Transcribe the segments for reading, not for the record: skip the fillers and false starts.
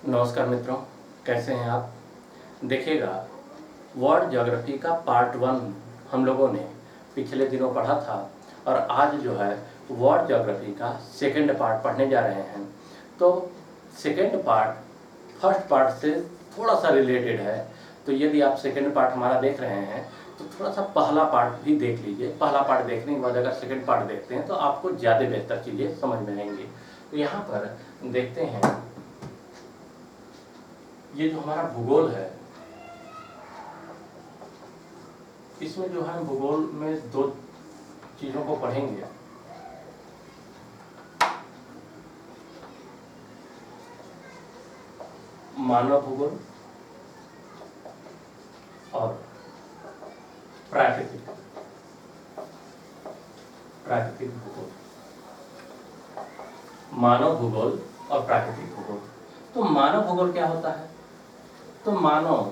नमस्कार मित्रों, कैसे हैं आप। देखिएगा, वर्ल्ड ज्योग्राफी का पार्ट 1 हम लोगों ने पिछले दिनों पढ़ा था और आज जो है वर्ल्ड ज्योग्राफी का सेकंड पार्ट पढ़ने जा रहे हैं। तो सेकंड पार्ट फर्स्ट पार्ट से थोड़ा सा रिलेटेड है, तो यदि आप सेकंड पार्ट हमारा देख रहे हैं तो थोड़ा सा पहला पार्ट भी देख लीजिए। पहला पार्ट देखने के बाद अगर सेकंड पार्ट देखते हैं तो आपको ज़्यादा बेहतर चीज़ें समझ में आएंगी। तो यहाँ पर देखते हैं, ये जो हमारा भूगोल है, इसमें जो है भूगोल में दो चीज़ों को पढ़ेंगे। मानव भूगोल और प्राकृतिक भूगोल। मानव भूगोल और प्राकृतिक भूगोल। तो मानव भूगोल क्या होता है? तो मानव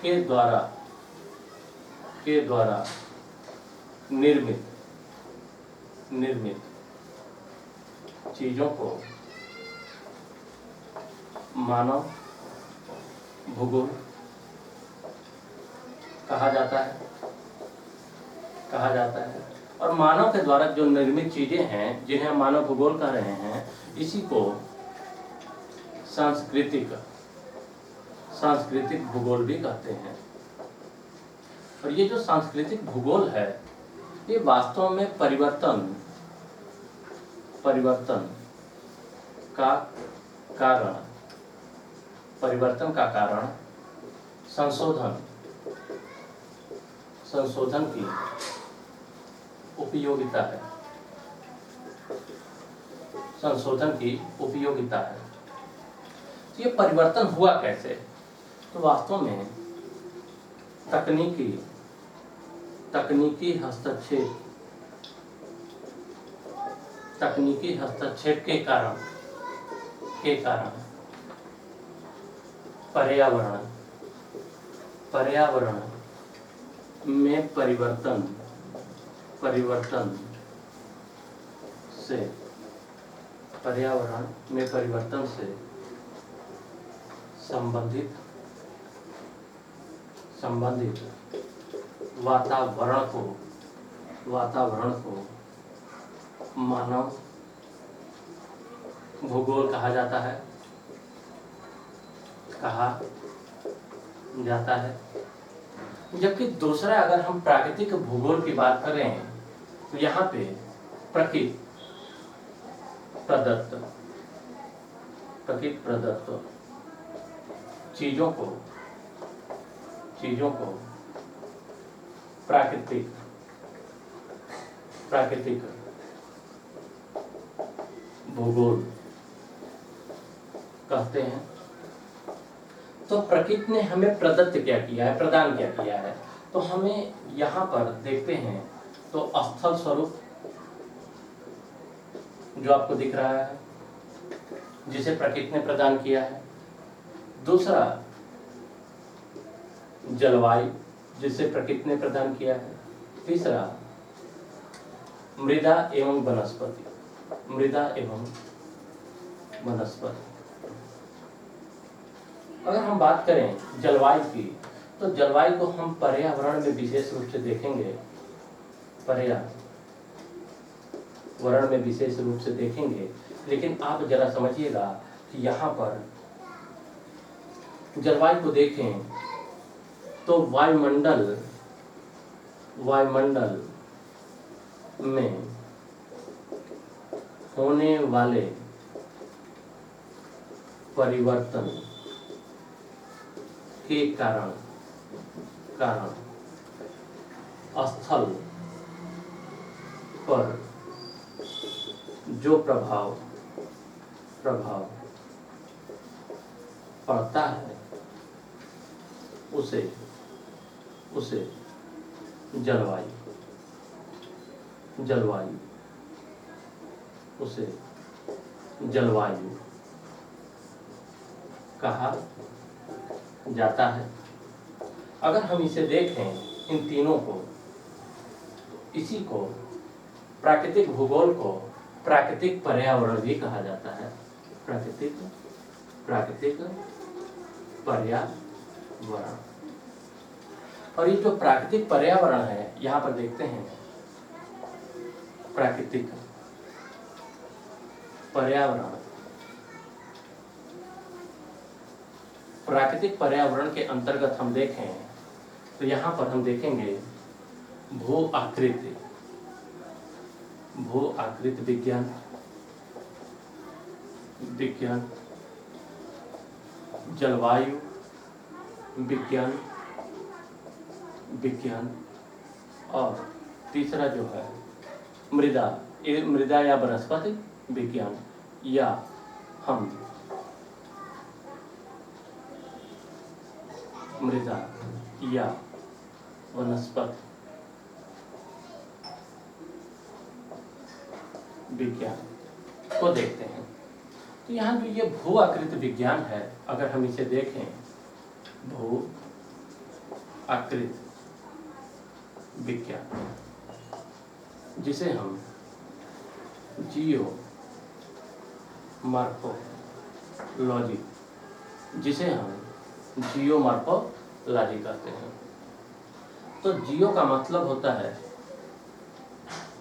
के द्वारा निर्मित चीजों को मानव भूगोल कहा जाता है। और मानव के द्वारा जो निर्मित चीजें हैं जिन्हें मानव भूगोल कह रहे हैं, इसी को सांस्कृतिक भूगोल भी कहते हैं। और ये जो सांस्कृतिक भूगोल है, ये वास्तव में परिवर्तन का कारण संशोधन की उपयोगिता है। तो ये परिवर्तन हुआ कैसे? तो वास्तव में तकनीकी हस्तक्षेप के कारण पर्यावरण में परिवर्तन से संबंधित वातावरण को मानव भूगोल कहा जाता है। जबकि दूसरा, अगर हम प्राकृतिक भूगोल की बात करें तो यहाँ पे प्रकृति प्रदत्त चीजों को प्राकृतिक भूगोल कहते हैं। तो प्रकृति ने हमें प्रदत्त क्या किया है, प्रदान क्या किया है? तो हमें यहाँ पर देखते हैं तो स्थल स्वरूप जो आपको दिख रहा है, जिसे प्रकृति ने प्रदान किया है। दूसरा, जलवायु, जिसे प्रकृति ने प्रदान किया है। तीसरा, मृदा एवं वनस्पति। अगर हम बात करें जलवायु की, तो जलवायु को हम पर्यावरण में विशेष रूप से देखेंगे। लेकिन आप जरा समझिएगा कि यहाँ पर जलवायु को देखें तो वायुमंडल में होने वाले परिवर्तन के कारण स्थल पर जो प्रभाव पड़ता है, उसे जलवायु कहा जाता है। अगर हम इसे देखें, इन तीनों को, इसी को प्राकृतिक भूगोल को प्राकृतिक पर्यावरण भी कहा जाता है। प्राकृतिक पर्यावरण। और ये जो प्राकृतिक पर्यावरण है, यहाँ पर देखते हैं प्राकृतिक पर्यावरण। प्राकृतिक पर्यावरण के अंतर्गत हम देखें तो यहाँ पर हम देखेंगे भू आकृति विज्ञान, जलवायु विज्ञान और तीसरा जो है मृदा या वनस्पति विज्ञान, या हम मृदा या वनस्पति विज्ञान को देखते हैं। तो यहाँ जो ये भू आकृति विज्ञान है, अगर हम इसे देखें, भू आकृति विज्ञान, जिसे हम जियोमॉर्फोलॉजी कहते हैं। तो जियो का मतलब होता है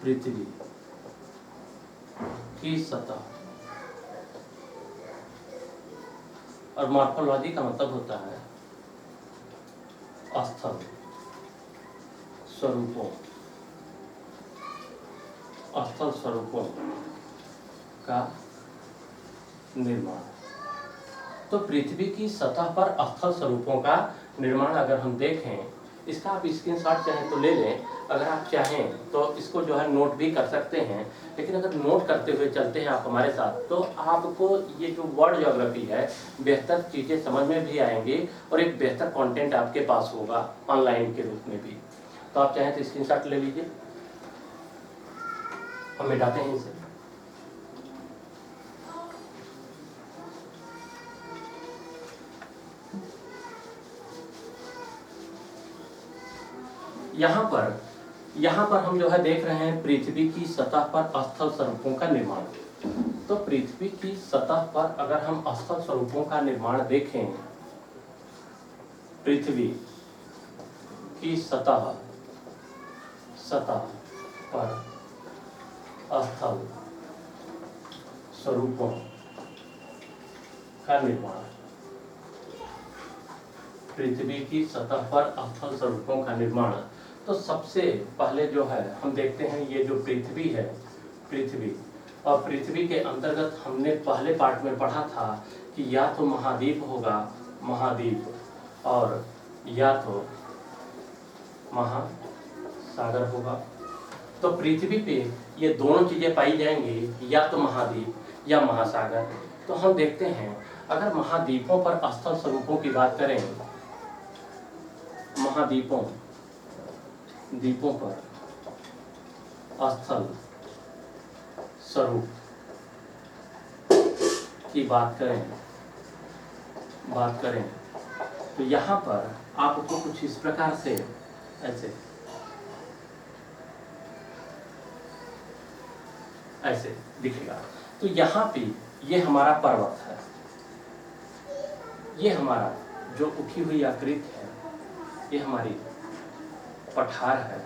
पृथ्वी की सतह, और मॉर्फोलॉजी का मतलब होता है स्थल स्वरूपों का निर्माण। तो पृथ्वी की सतह पर स्थल स्वरूपों का निर्माण अगर हम देखें, इसका आप स्क्रीनशॉट चाहें तो ले लें, अगर आप चाहें तो इसको जो है नोट भी कर सकते हैं। लेकिन अगर नोट करते हुए चलते हैं आप हमारे साथ, तो आपको ये जो वर्ल्ड ज्योग्राफी है, बेहतर चीज़ें समझ में भी आएंगी और एक बेहतर कंटेंट आपके पास होगा ऑनलाइन के रूप में भी। तो आप चाहें तो स्क्रीनशॉट ले लीजिए, हम मिटाते हैं इसे। यहाँ पर हम जो है देख रहे हैं पृथ्वी की सतह पर स्थल स्वरूपों का निर्माण। तो पृथ्वी की सतह पर अगर हम स्थल स्वरूपों का निर्माण देखें, पृथ्वी की सतह पर स्थल स्वरूपों का निर्माण, पृथ्वी की सतह पर स्थल स्वरूपों का निर्माण। तो सबसे पहले जो है हम देखते हैं ये जो पृथ्वी है, पृथ्वी, और पृथ्वी के अंतर्गत हमने पहले पार्ट में पढ़ा था कि या तो महाद्वीप होगा, महाद्वीप, और या तो महासागर होगा। तो पृथ्वी पे ये दोनों चीज़ें पाई जाएंगी, या तो महाद्वीप या महासागर। तो हम देखते हैं अगर महाद्वीपों पर स्थल स्वरूपों की बात करें, महाद्वीपों पर स्थल स्वरूप की बात करें तो यहाँ पर आपको कुछ इस प्रकार से ऐसे दिखेगा। तो यहाँ पे ये हमारा पर्वत है, ये हमारा जो उठी हुई आकृति है, ये हमारी पठार है,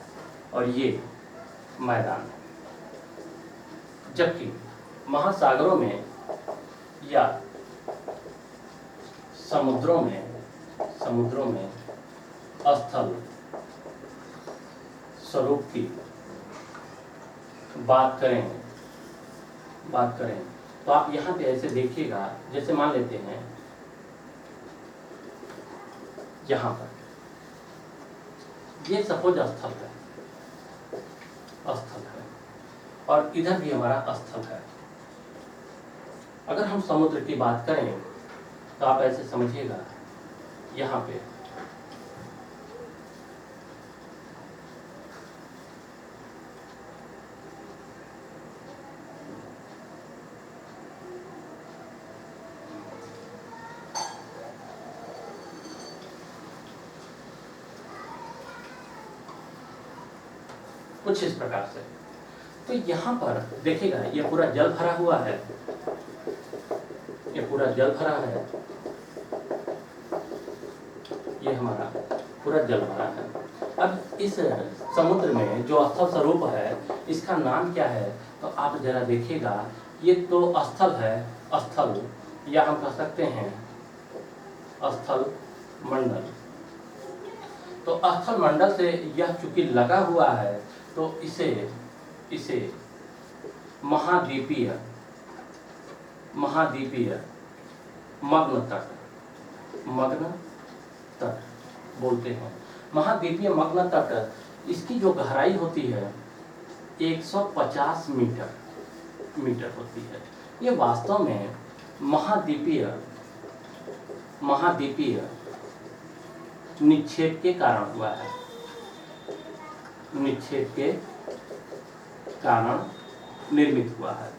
और ये मैदान है। जबकि महासागरों में या समुद्रों में स्थल स्वरूप की बात करें तो आप यहाँ पे ऐसे देखिएगा, जैसे मान लेते हैं यहाँ पर ये सपोज स्थल है, और इधर भी हमारा स्थल है। अगर हम समुद्र की बात करें तो आप ऐसे समझिएगा, यहाँ पे कुछ इस प्रकार से। तो यहाँ पर देखिएगा ये पूरा जल भरा हुआ है, ये पूरा जल भरा है, ये हमारा पूरा जल भरा है। अब इस समुद्र में जो स्थल स्वरूप है इसका नाम क्या है? तो आप जरा देखिएगा, ये तो स्थल है, स्थल या हम कह सकते हैं स्थल मंडल। तो स्थल मंडल से यह चूंकि लगा हुआ है तो इसे महाद्वीपीय मग्न तट बोलते हैं। महाद्वीपीय मग्न तट, इसकी जो गहराई होती है 150 मीटर होती है। ये वास्तव में महाद्वीपीय निक्षेप के कारण हुआ है, निक्षेप के कारण निर्मित हुआ है।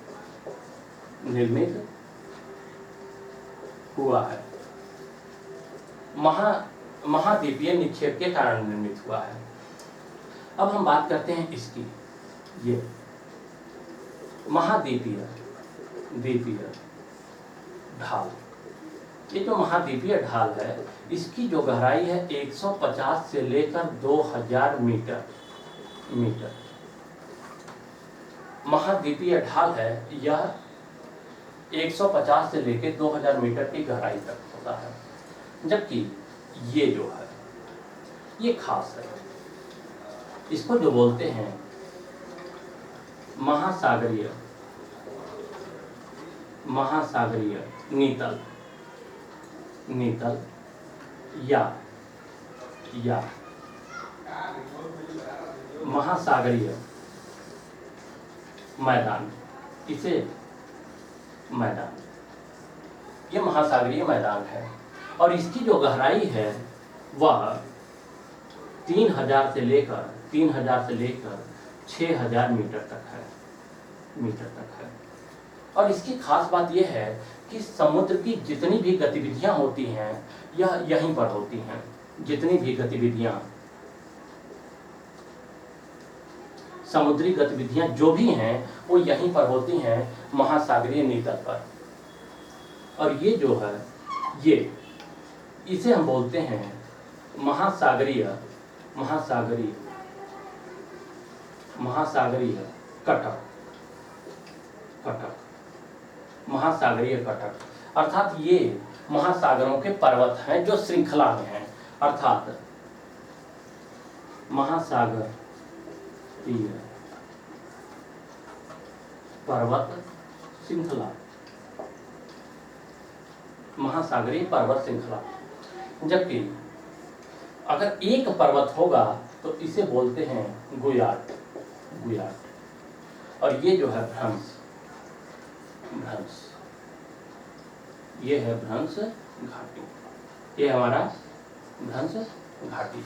महाद्वीपीय निक्षेप के कारण निर्मित हुआ है। अब हम बात करते हैं इसकी, ये महाद्वीपीय ढाल। ये जो महाद्वीपीय ढाल है इसकी जो गहराई है 150 से लेकर 2000 मीटर। महाद्वीपीय ढाल है यह 150 से लेकर 2000 मीटर की गहराई तक होता है। जबकि ये जो है ये खास है, इसको जो बोलते हैं महासागरीय नीतल या महासागरीय मैदान, इसे मैदान, ये महासागरीय मैदान है। और इसकी जो गहराई है वह 3000 से लेकर 6000 मीटर तक है। और इसकी खास बात यह है कि समुद्र की जितनी भी गतिविधियां होती हैं यह यहीं पर होती हैं। जितनी भी गतिविधियां, समुद्री गतिविधियां जो भी हैं वो यहीं पर होती हैं, महासागरीय नीतल पर। और ये जो है इसे हम बोलते हैं महासागरीय कटक। महासागरीय कटक अर्थात ये महासागरों के पर्वत हैं जो श्रृंखला में हैं, अर्थात महासागरीय पर्वत श्रृंखला, महासागरीय पर्वत श्रृंखला। जबकि अगर एक पर्वत होगा तो इसे बोलते हैं गुयार्ट। और ये जो है भ्रंश, ये है भ्रंश घाटी, ये हमारा भ्रंश घाटी।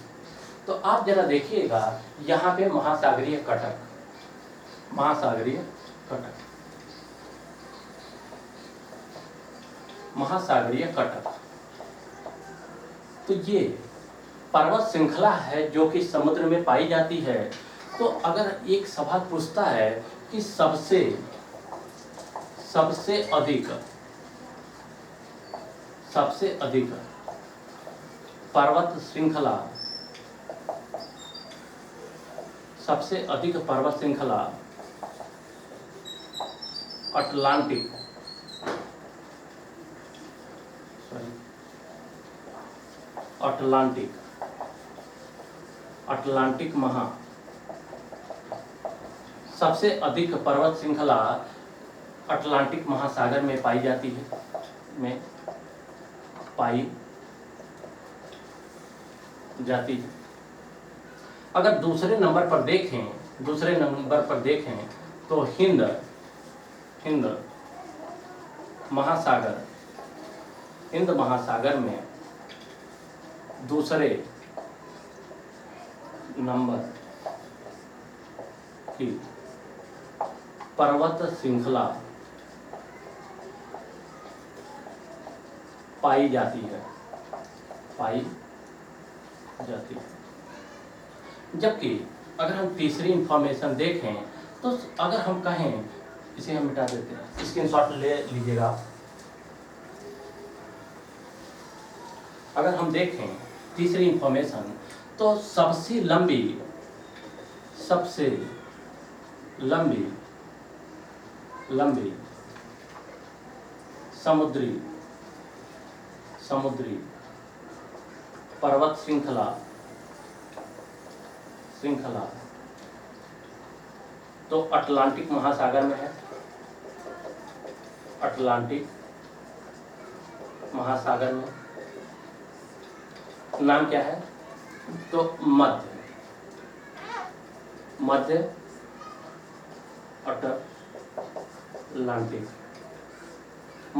तो आप जरा देखिएगा यहाँ पे महासागरीय कटक, महासागरीय कटक। तो ये पर्वत श्रृंखला है जो कि समुद्र में पाई जाती है। तो अगर एक सवाल पूछता है कि सबसे अधिक पर्वत श्रृंखला, अटलांटिक सबसे अधिक पर्वत श्रृंखला अटलांटिक महासागर में पाई जाती है, अगर दूसरे नंबर पर देखें तो हिंद महासागर में दूसरे नंबर की पर्वत श्रृंखला पाई जाती है। जबकि अगर हम तीसरी इंफॉर्मेशन देखें तो अगर हम कहें, इसे हम मिटा देते हैं, स्क्रीनशॉट ले लीजिएगा आप। अगर हम देखें तीसरी इंफॉर्मेशन, तो सबसे लंबी समुद्री पर्वत श्रृंखला तो अटलांटिक महासागर में है। अटलांटिक महासागर में नाम क्या है? तो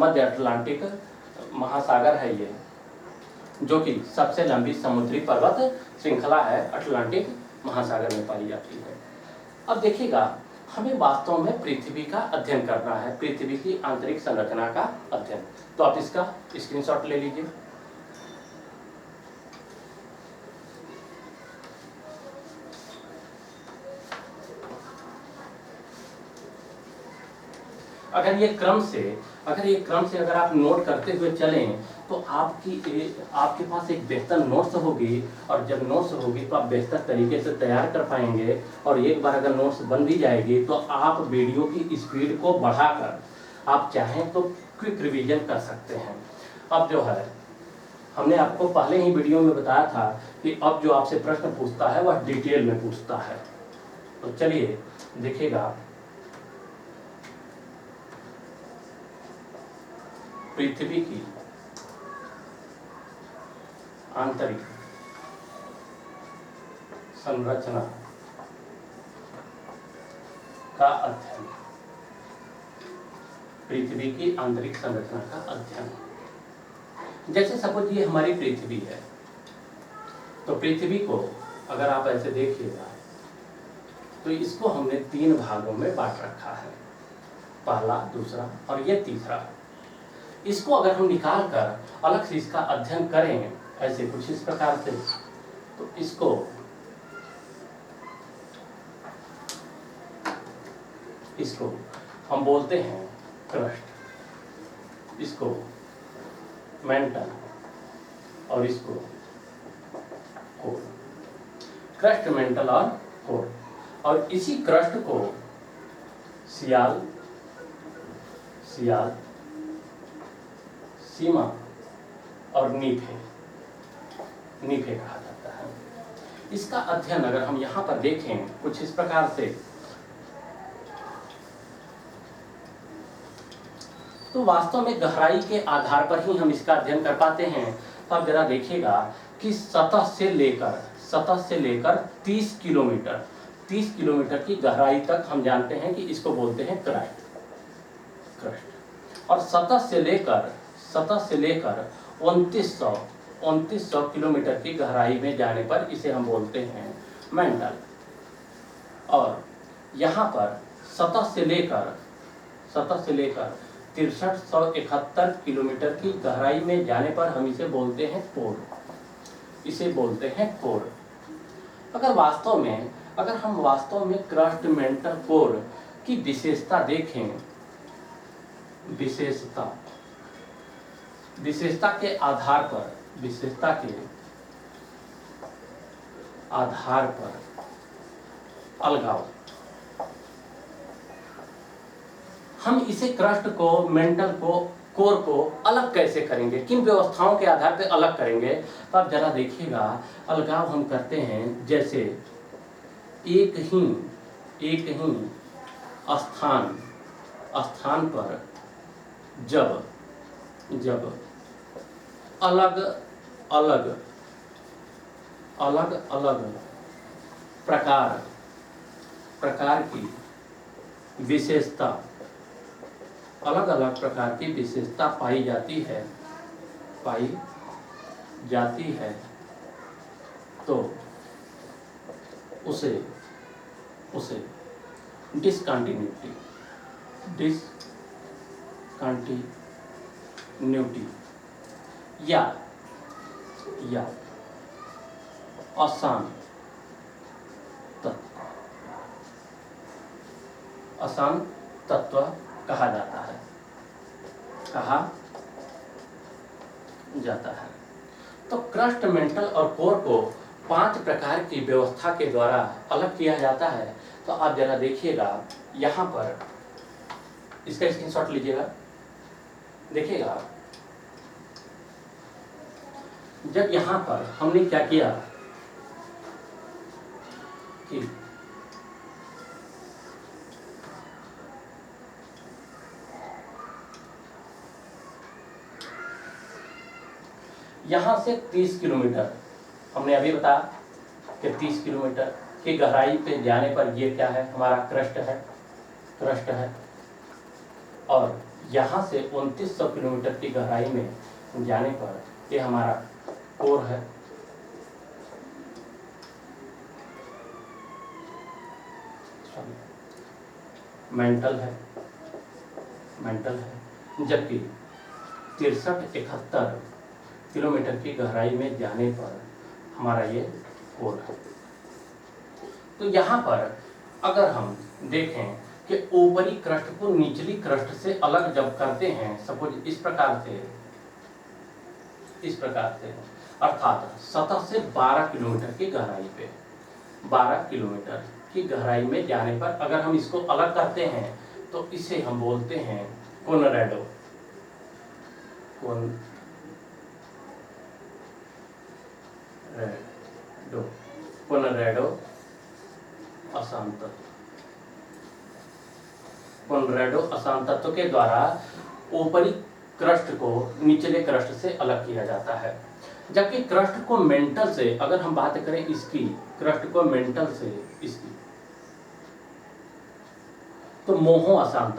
मध्य अटलांटिक महासागर है ये, जो कि सबसे लंबी समुद्री पर्वत श्रृंखला है, अटलांटिक महासागर में पाई जाती है। अब देखिएगा, हमें वास्तव में पृथ्वी का अध्ययन करना है, पृथ्वी की आंतरिक संरचना का अध्ययन। तो आप इसका स्क्रीनशॉट ले लीजिए। अगर ये क्रम से अगर आप नोट करते हुए चलें तो आपके पास एक बेहतर नोट्स होगी, और जब नोट्स होगी तो आप बेहतर तरीके से तैयार कर पाएंगे। और एक बार अगर नोट्स बन भी जाएगी तो आप वीडियो की स्पीड को बढ़ाकर आप चाहें तो क्विक रिवीजन कर सकते हैं। अब जो है, हमने आपको पहले ही वीडियो में बताया था कि अब जो आपसे प्रश्न पूछता है वह डिटेल में पूछता है। तो चलिए देखिएगा, पृथ्वी की आंतरिक संरचना का अध्ययन, पृथ्वी की आंतरिक संरचना का अध्ययन। जैसे सपोज ये हमारी पृथ्वी है, तो पृथ्वी को अगर आप ऐसे देखिएगा तो इसको हमने 3 भागों में बांट रखा है, पहला, दूसरा और ये तीसरा। इसको अगर हम निकाल कर अलग से इसका अध्ययन करें ऐसे कुछ इस प्रकार से, तो इसको हम बोलते हैं क्रस्ट, इसको मेंटल और इसको कोर। क्रस्ट, मेंटल और कोर। और इसी क्रस्ट को सियाल, सीमा और नीफे कहा जाता है। इसका अध्ययन अगर हम यहाँ पर देखें कुछ इस प्रकार से, तो वास्तव में गहराई के आधार पर ही हम इसका अध्ययन कर पाते हैं। तो आप जरा देखिएगा कि सतह से लेकर 30 किलोमीटर की गहराई तक हम जानते हैं कि इसको बोलते हैं क्रस्ट। और सतह से लेकर 2900 किलोमीटर की गहराई में जाने पर इसे हम बोलते हैं मेंटल। और यहाँ पर सतह से लेकर 6371 किलोमीटर की गहराई में जाने पर हम इसे बोलते हैं कोर। अगर हम वास्तव में क्रस्ट, मेंटल, कोर की विशेषता देखें, विशेषता के आधार पर अलगाव, हम इसे क्रस्ट को, मेंटल को, कोर को अलग कैसे करेंगे, किन व्यवस्थाओं के आधार पर अलग करेंगे? तो आप जरा देखिएगा, अलगाव हम करते हैं जैसे एक ही स्थान पर जब अलग अलग प्रकार की विशेषता, अलग-अलग प्रकार की विशेषता पाई जाती है तो उसे डिसकंटिन्यूटी या अशांत अशांत तत्व कहा जाता है, कहा जाता है। तो क्रस्ट, मेंटल और कोर को 5 प्रकार की व्यवस्था के द्वारा अलग किया जाता है। तो आप जरा देखिएगा, यहाँ पर इसका स्क्रीनशॉट लीजिएगा, देखिएगा जब यहाँ पर हमने क्या किया कि यहाँ से 30 किलोमीटर हमने अभी बताया कि 30 किलोमीटर की गहराई पे जाने पर ये क्या है, हमारा क्रस्ट है। और यहाँ से 2900 किलोमीटर की गहराई में जाने पर ये हमारा कोर है। मेंटल है, जबकि 63-71 किलोमीटर की गहराई में जाने पर हमारा ये कोर है। तो यहाँ पर अगर हम देखें कि ऊपरी क्रस्ट को निचली क्रस्ट से अलग जब करते हैं, सपोज इस प्रकार से, अर्थात सतह से 12 किलोमीटर की गहराई पे, 12 किलोमीटर की गहराई में जाने पर अगर हम इसको अलग करते हैं तो इसे हम बोलते हैं कोलोरेडो अशांत तत्व। कोलोरेडो अशांत तत्व के द्वारा ऊपरी क्रस्ट को निचले क्रस्ट से अलग किया जाता है। जबकि क्रस्ट को मेंटल से, अगर हम बात करें इसकी, क्रस्ट को मेंटल से इसकी, तो मोहो अशांत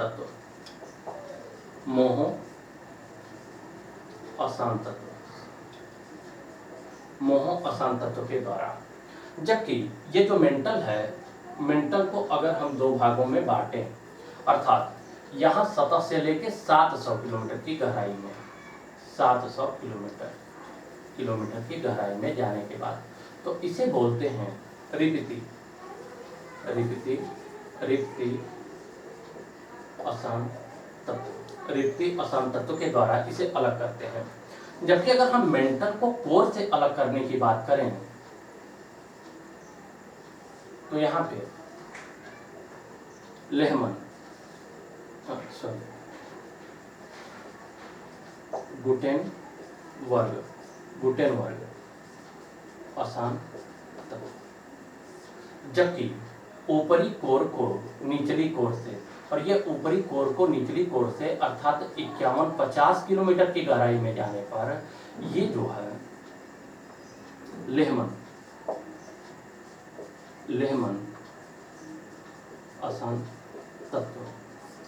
तत्व के द्वारा। जबकि ये जो मेंटल है, मेंटल को अगर हम 2 भागों में बांटें, अर्थात यहाँ सतह से लेके 700 किलोमीटर की गहराई में, 700 किलोमीटर की गहराई में जाने के बाद, तो इसे बोलते हैं रिक्ति अशांत तत्व के द्वारा इसे अलग करते हैं। जबकि अगर हम मेंटल को कोर से अलग करने की बात करें तो यहाँ पे लेहमन गुटेनबर्ग अशांत तत्व। जबकि ऊपरी कोर को निचली कोर से, और ये ऊपरी कोर को निचली कोर से अर्थात 51-50 किलोमीटर की गहराई में जाने पर ये जो है लेहमन अशांत तत्व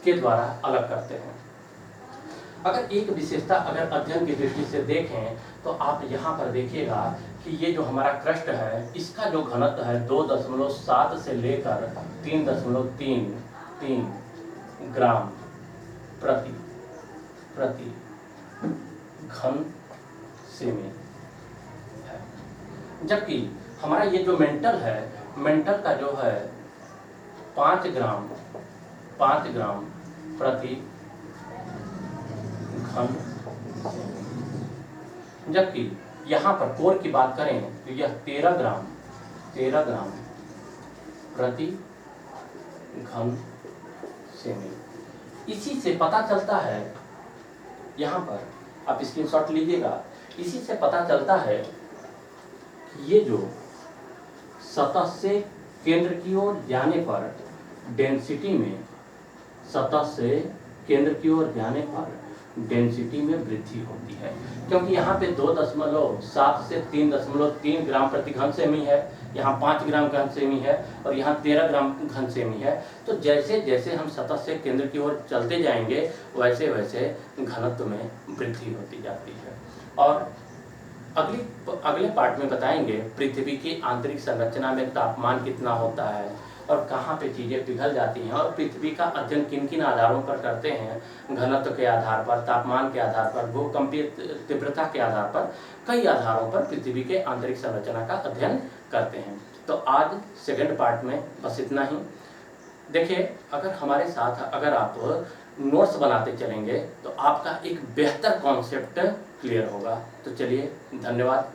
के द्वारा अलग करते हैं। अगर एक विशेषता अगर अध्ययन की दृष्टि से देखें तो आप यहाँ पर देखिएगा कि ये जो हमारा क्रस्ट है, इसका जो घनत्व है 2.7 से लेकर 3.33 ग्राम प्रति घन सेमी है। जबकि हमारा ये जो मेंटल है, मेंटल का जो है 5 ग्राम प्रति घन सेमी। जबकि यहाँ पर कोर की बात करें तो यह 13 ग्राम प्रति घन सेमी। इसी से पता चलता है, यहाँ पर आप स्क्रीनशॉट लीजिएगा, इसी से पता चलता है कि ये जो सतह से केंद्र की ओर जाने पर डेंसिटी में, सतह से केंद्र की ओर जाने पर डेंसिटी में वृद्धि होती है। क्योंकि यहाँ पे 2.7 से 3.3 ग्राम प्रति घन सेमी है, यहाँ 5 ग्राम घन सेमी है और यहाँ 13 ग्राम घन सेमी है। तो जैसे जैसे हम सतह से केंद्र की ओर चलते जाएंगे वैसे वैसे घनत्व में वृद्धि होती जाती है। और अगले पार्ट में बताएंगे पृथ्वी की आंतरिक संरचना में तापमान कितना होता है और कहाँ पे चीज़ें पिघल जाती हैं, और पृथ्वी का अध्ययन किन किन आधारों पर करते हैं, घनत्व के आधार पर, तापमान के आधार पर, भूकंपीय तीव्रता के आधार पर, कई आधारों पर पृथ्वी के आंतरिक संरचना का अध्ययन करते हैं। तो आज सेकंड पार्ट में बस इतना ही। देखिए, अगर हमारे साथ अगर आप नोट्स बनाते चलेंगे तो आपका एक बेहतर कॉन्सेप्ट क्लियर होगा। तो चलिए, धन्यवाद।